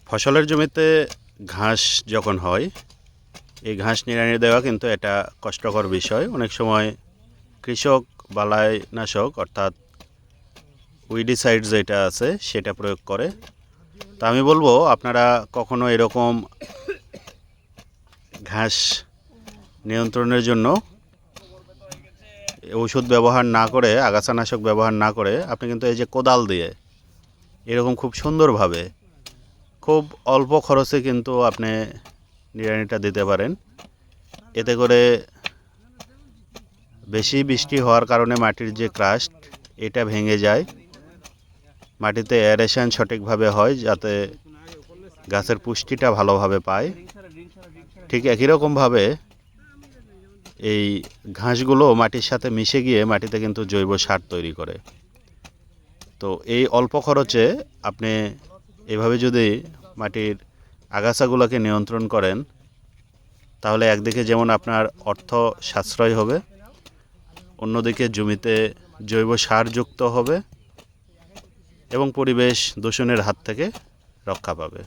ফসলের জমিতে ঘাস যখন হয়, এই ঘাস নিড়ানি দেওয়া কিন্তু এটা কষ্টকর বিষয়। অনেক সময় কৃষক বালাইনাশক অর্থাৎ উইডিসাইড যেটা আছে সেটা প্রয়োগ করে। তা আমি বলবো আপনারা কখনো এরকম ঘাস নিয়ন্ত্রণের জন্য ওষুধ ব্যবহার না করে, আগাছানাশক ব্যবহার না করে আপনি কিন্তু এই যে কোদাল দিয়ে এরকম খুব সুন্দরভাবে খুব অল্প খরচে কিন্তু আপনি নিড়ানিটা দিতে পারেন। এতে করে বেশি বৃষ্টি হওয়ার কারণে মাটির যে ক্রাস্ট এটা ভেঙে যায়, মাটিতে এরেশন সঠিকভাবে হয় যাতে গাছের পুষ্টিটা ভালোভাবে পায়। ঠিক একই রকমভাবে এই ঘাসগুলো মাটির সাথে মিশে গিয়ে মাটিতে কিন্তু জৈব সার তৈরি করে। তো এই অল্প খরচে আপনি এভাবে যদি মাটির আগাছাগুলোকে নিয়ন্ত্রণ করেন, তাহলে একদিকে যেমন আপনার অর্থ সাশ্রয় হবে, অন্যদিকে জমিতে জৈব সার যুক্ত হবে এবং পরিবেশ দূষণের হাত থেকে রক্ষা পাবে।